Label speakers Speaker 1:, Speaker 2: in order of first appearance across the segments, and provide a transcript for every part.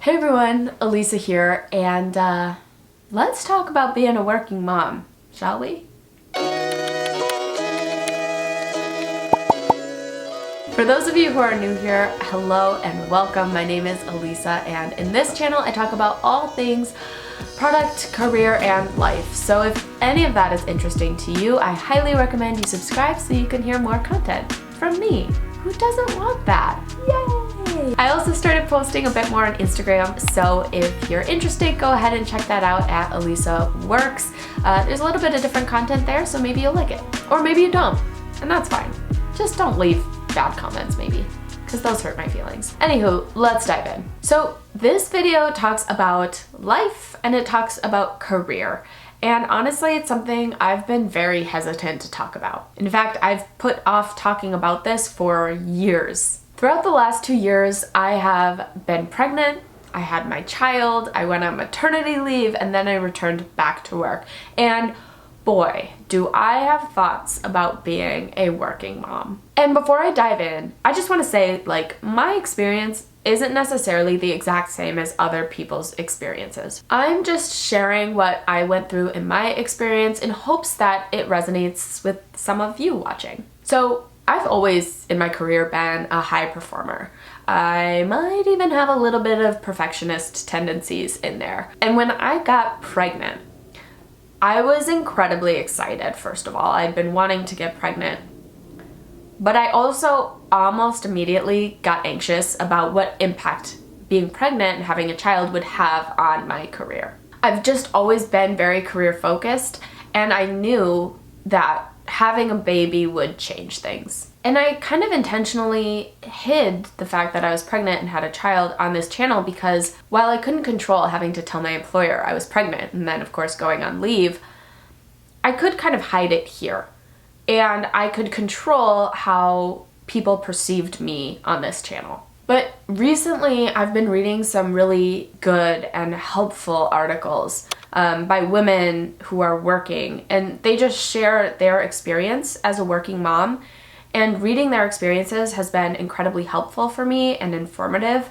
Speaker 1: Hey everyone, Elisa here, and let's talk about being a working mom, shall we? For those of you who are new here, hello and welcome. My name is Elisa, and in this channel I talk about all things product, career, and life. So if any of that is interesting to you, I highly recommend you subscribe so you can hear more content from me. Who doesn't want that? Yay! I also started posting a bit more on Instagram, so if you're interested, go ahead and check that out at Elisa Works. There's a little bit of different content there, so maybe you'll like it. Or maybe you don't, and that's fine. Just don't leave bad comments, maybe, because those hurt my feelings. Anywho, let's dive in. So this video talks about life and it talks about career. And honestly, it's something I've been very hesitant to talk about. In fact, I've put off talking about this for years. Throughout the last 2 years, I have been pregnant, I had my child, I went on maternity leave, and then I returned back to work. And boy, do I have thoughts about being a working mom. And before I dive in, I just want to say, my experience isn't necessarily the exact same as other people's experiences. I'm just sharing what I went through in my experience in hopes that it resonates with some of you watching. So I've always in my career been a high performer. I might even have a little bit of perfectionist tendencies in there. And when I got pregnant, I was incredibly excited, first of all. I'd been wanting to get pregnant. But I also almost immediately got anxious about what impact being pregnant and having a child would have on my career. I've just always been very career focused, and I knew that having a baby would change things. And I kind of intentionally hid the fact that I was pregnant and had a child on this channel because while I couldn't control having to tell my employer I was pregnant and then of course going on leave, I could kind of hide it here. And I could control how people perceived me on this channel. But recently I've been reading some really good and helpful articles by women who are working, and they just share their experience as a working mom. And reading their experiences has been incredibly helpful for me and informative,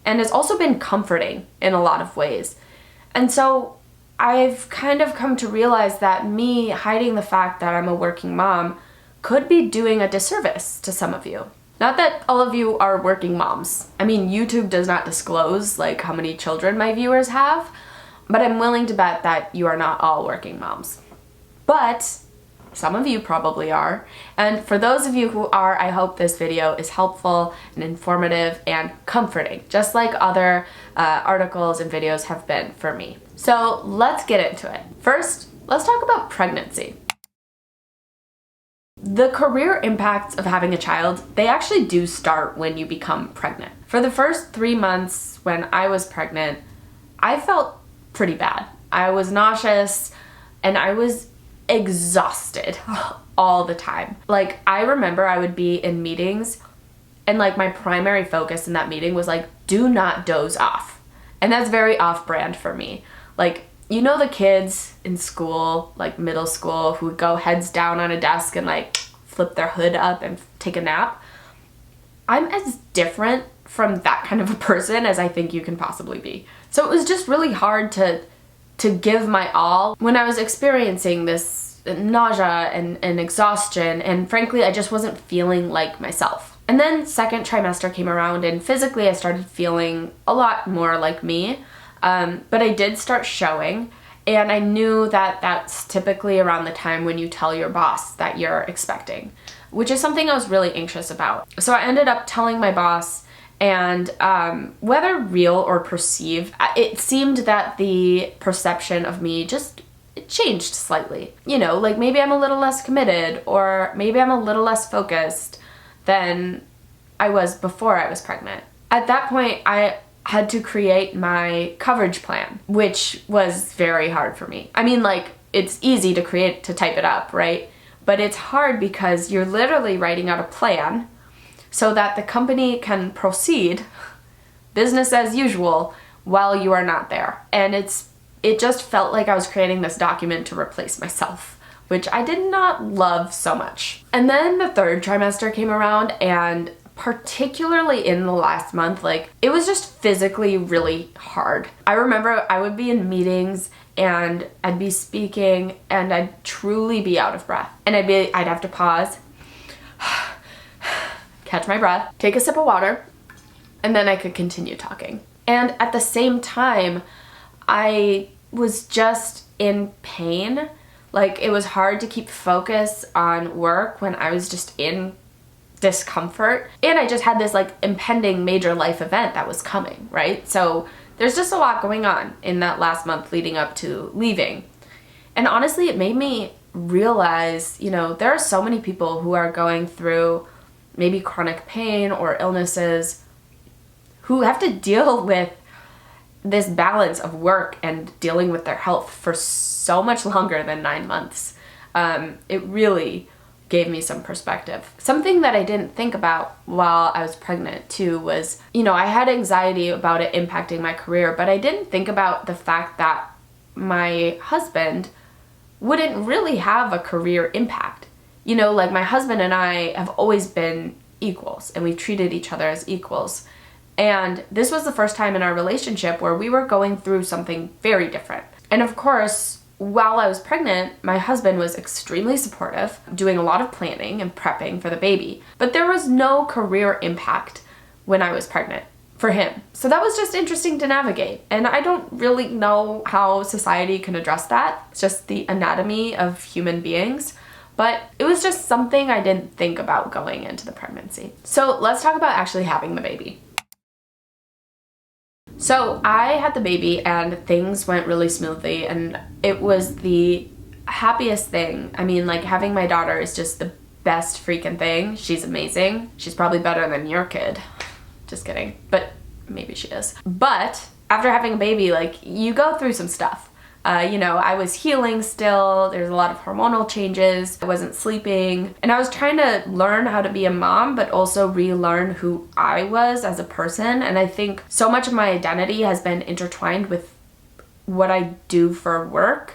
Speaker 1: and has also been comforting in a lot of ways. And so I've kind of come to realize that me hiding the fact that I'm a working mom could be doing a disservice to some of you. Not that all of you are working moms. I mean, YouTube does not disclose how many children my viewers have, but I'm willing to bet that you are not all working moms. But some of you probably are. And for those of you who are, I hope this video is helpful and informative and comforting, just like other articles and videos have been for me. So let's get into it. First, let's talk about pregnancy. The career impacts of having a child, they actually do start when you become pregnant. For the first 3 months when I was pregnant, I felt pretty bad. I was nauseous and I was exhausted all the time. I remember I would be in meetings and my primary focus in that meeting was do not doze off. And that's very off-brand for me. You know the kids in school, middle school, who would go heads down on a desk and flip their hood up and take a nap? I'm as different from that kind of a person as I think you can possibly be. So it was just really hard to give my all when I was experiencing this nausea and exhaustion, and frankly I just wasn't feeling like myself. And then second trimester came around and physically I started feeling a lot more like me. But I did start showing, and I knew that that's typically around the time when you tell your boss that you're expecting, which is something I was really anxious about. So I ended up telling my boss, and whether real or perceived, it seemed that the perception of me just changed slightly. Maybe I'm a little less committed, or maybe I'm a little less focused than I was before I was pregnant. At that point, I had to create my coverage plan, which was very hard for me. I mean, it's easy to type it up, right? But it's hard because you're literally writing out a plan so that the company can proceed business as usual while you are not there. And it just felt like I was creating this document to replace myself, which I did not love so much. And then the third trimester came around, and particularly in the last month, like it was just physically really hard. I remember I would be in meetings and I'd be speaking and I'd truly be out of breath. And I'd have to pause, catch my breath, take a sip of water, and then I could continue talking. And at the same time, I was just in pain. Like it was hard to keep focus on work when I was just in discomfort. And I just had this like impending major life event that was coming, right? So there's just a lot going on in that last month leading up to leaving. And honestly, it made me realize, there are so many people who are going through maybe chronic pain or illnesses who have to deal with this balance of work and dealing with their health for so much longer than 9 months. It really gave me some perspective. Something that I didn't think about while I was pregnant too was, I had anxiety about it impacting my career, but I didn't think about the fact that my husband wouldn't really have a career impact. Like my husband and I have always been equals and we've treated each other as equals. And this was the first time in our relationship where we were going through something very different. And of course, while I was pregnant, my husband was extremely supportive, doing a lot of planning and prepping for the baby. But there was no career impact when I was pregnant for him. So that was just interesting to navigate. And I don't really know how society can address that. It's just the anatomy of human beings. But it was just something I didn't think about going into the pregnancy. So let's talk about actually having the baby. So I had the baby and things went really smoothly and it was the happiest thing. I mean, like having my daughter is just the best freaking thing. She's amazing. She's probably better than your kid. Just kidding. But maybe she is. But after having a baby, like you go through some stuff. I was healing still. There's a lot of hormonal changes. I wasn't sleeping. And I was trying to learn how to be a mom, but also relearn who I was as a person. And I think so much of my identity has been intertwined with what I do for work.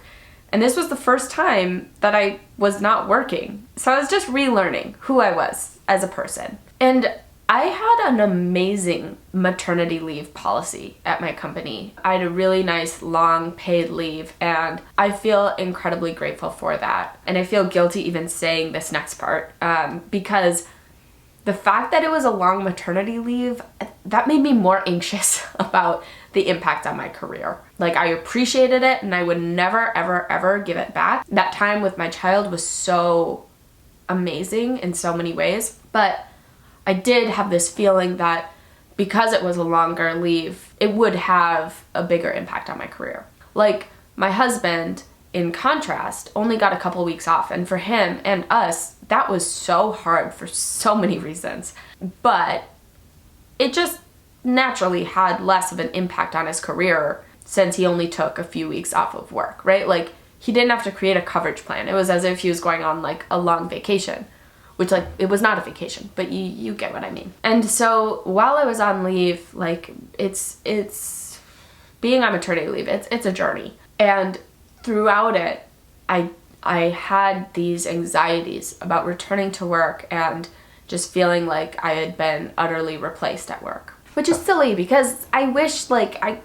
Speaker 1: And this was the first time that I was not working. So I was just relearning who I was as a person. And I had an amazing maternity leave policy at my company. I had a really nice long paid leave and I feel incredibly grateful for that. And I feel guilty even saying this next part because the fact that it was a long maternity leave, that made me more anxious about the impact on my career. Like I appreciated it and I would never, ever, ever give it back. That time with my child was so amazing in so many ways, but I did have this feeling that because it was a longer leave, it would have a bigger impact on my career. Like my husband, in contrast, only got a couple weeks off. And for him and us, that was so hard for so many reasons. But it just naturally had less of an impact on his career since he only took a few weeks off of work, right? Like he didn't have to create a coverage plan. It was as if he was going on like a long vacation. Which like, it was not a vacation, but you get what I mean. And so while I was on leave, like it's being on maternity leave, it's a journey. And throughout it, I had these anxieties about returning to work and just feeling like I had been utterly replaced at work. Which is silly because I wish like I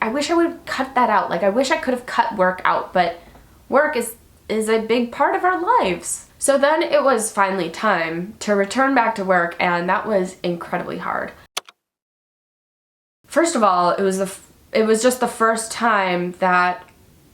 Speaker 1: wish I would cut that out. Like I wish I could have cut work out, but work is a big part of our lives. So then it was finally time to return back to work, and that was incredibly hard. First of all, it was just the first time that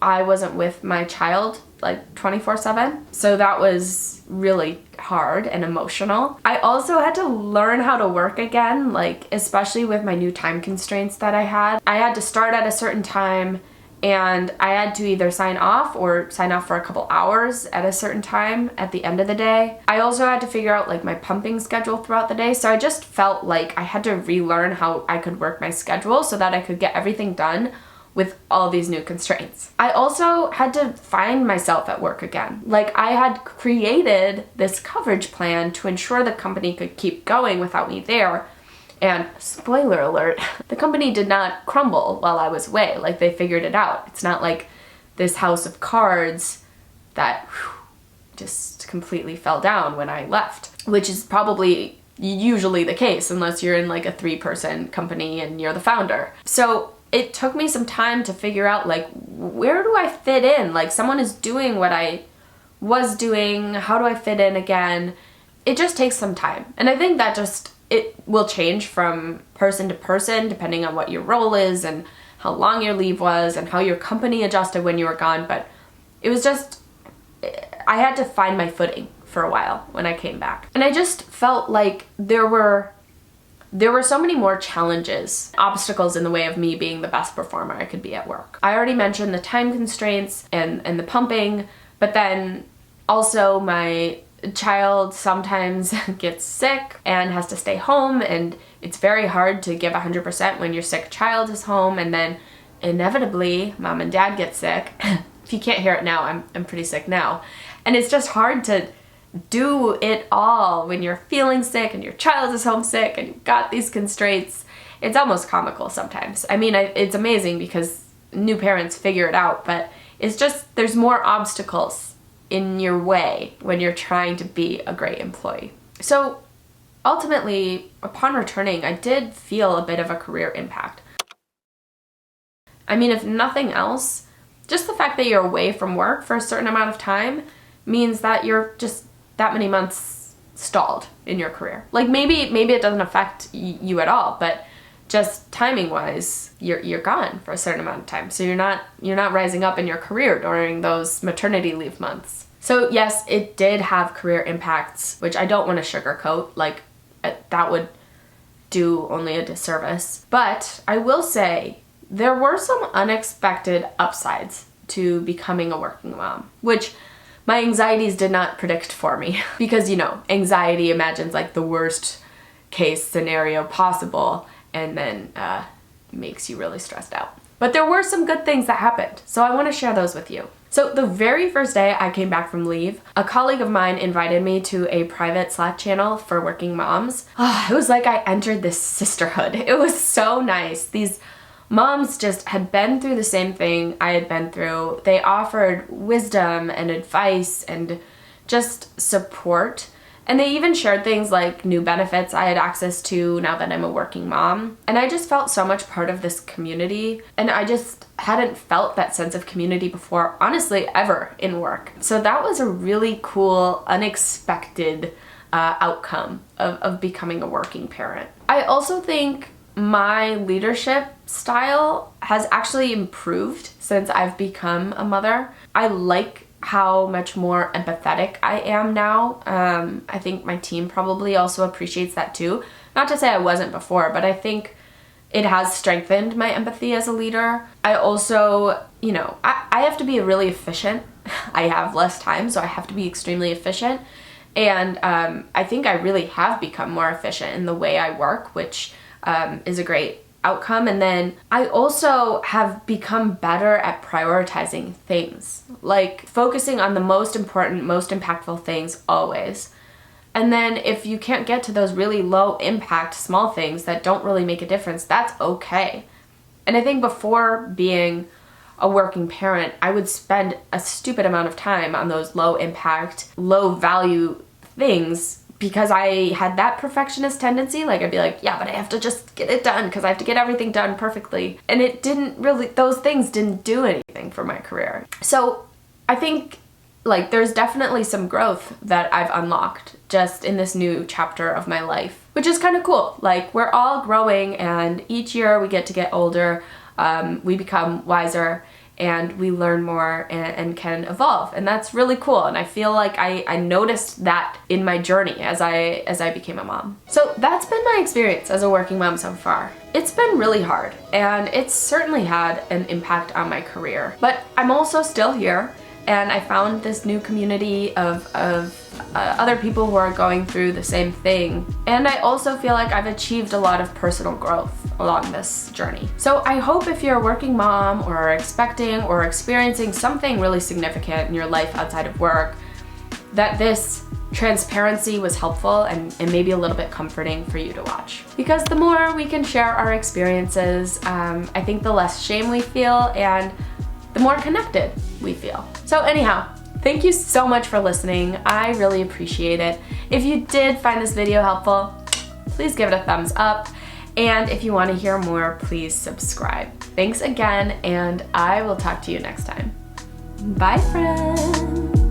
Speaker 1: I wasn't with my child like 24/7. So that was really hard and emotional. I also had to learn how to work again, like especially with my new time constraints that I had. I had to start at a certain time and I had to either sign off or sign off for a couple hours at a certain time at the end of the day. I also had to figure out like my pumping schedule throughout the day. So I just felt like I had to relearn how I could work my schedule so that I could get everything done with all these new constraints. I also had to find myself at work again. Like I had created this coverage plan to ensure the company could keep going without me there. And spoiler alert, the company did not crumble while I was away. Like they figured it out. It's not like this house of cards that just completely fell down when I left, which is probably usually the case unless you're in like a 3-person company and you're the founder. So it took me some time to figure out, like, where do I fit in? Like, someone is doing what I was doing. How do I fit in again? It just takes some time. And I think that it will change from person to person depending on what your role is and how long your leave was and how your company adjusted when you were gone. But it was just, I had to find my footing for a while when I came back. And I just felt like there were so many more challenges, obstacles in the way of me being the best performer I could be at work. I already mentioned the time constraints and the pumping, but then also my child sometimes gets sick and has to stay home, and it's very hard to give 100% when your sick child is home, and then inevitably mom and dad get sick. If you can't hear it now, I'm pretty sick now. And it's just hard to do it all when you're feeling sick and your child is homesick and you've got these constraints. It's almost comical sometimes. I mean, it's amazing because new parents figure it out, but it's just, there's more obstacles in your way when you're trying to be a great employee. So ultimately, upon returning, I did feel a bit of a career impact. I mean, if nothing else, just the fact that you're away from work for a certain amount of time means that you're just that many months stalled in your career. Like maybe it doesn't affect you at all, but just timing wise, you're gone for a certain amount of time. So you're not rising up in your career during those maternity leave months. So yes, it did have career impacts, which I don't want to sugarcoat, like that would do only a disservice. But I will say there were some unexpected upsides to becoming a working mom, which my anxieties did not predict for me. Because, anxiety imagines like the worst case scenario possible and then makes you really stressed out. But there were some good things that happened, so I want to share those with you. So the very first day I came back from leave, a colleague of mine invited me to a private Slack channel for working moms. It was like I entered this sisterhood. It was so nice. These moms just had been through the same thing I had been through. They offered wisdom and advice and just support. And they even shared things like new benefits I had access to now that I'm a working mom. And I just felt so much part of this community. And I just hadn't felt that sense of community before, honestly, ever in work. So that was a really cool, unexpected outcome of becoming a working parent. I also think my leadership style has actually improved since I've become a mother. I like how much more empathetic I am now. I think my team probably also appreciates that too. Not to say I wasn't before, but I think it has strengthened my empathy as a leader. I also, I have to be really efficient. I have less time, so I have to be extremely efficient. And I think I really have become more efficient in the way I work, which is a great outcome. And then I also have become better at prioritizing things, like focusing on the most important, most impactful things always. And then if you can't get to those really low impact small things that don't really make a difference, that's okay. And I think before being a working parent, I would spend a stupid amount of time on those low impact, low value things because I had that perfectionist tendency. Like I'd be like, yeah, but I have to just get it done because I have to get everything done perfectly. And it didn't really, those things didn't do anything for my career. So I think like there's definitely some growth that I've unlocked just in this new chapter of my life, which is kind of cool. Like we're all growing and each year we get older, we become wiser and we learn more and can evolve. And that's really cool. And I feel like I noticed that in my journey as I became a mom. So that's been my experience as a working mom so far. It's been really hard and it's certainly had an impact on my career, but I'm also still here. And I found this new community of other people who are going through the same thing. And I also feel like I've achieved a lot of personal growth along this journey. So I hope if you're a working mom or are expecting or experiencing something really significant in your life outside of work, that this transparency was helpful and maybe a little bit comforting for you to watch. Because the more we can share our experiences, I think the less shame we feel and the more connected we feel. So anyhow, thank you so much for listening. I really appreciate it. If you did find this video helpful, please give it a thumbs up. And if you want to hear more, please subscribe. Thanks again, and I will talk to you next time. Bye, friends.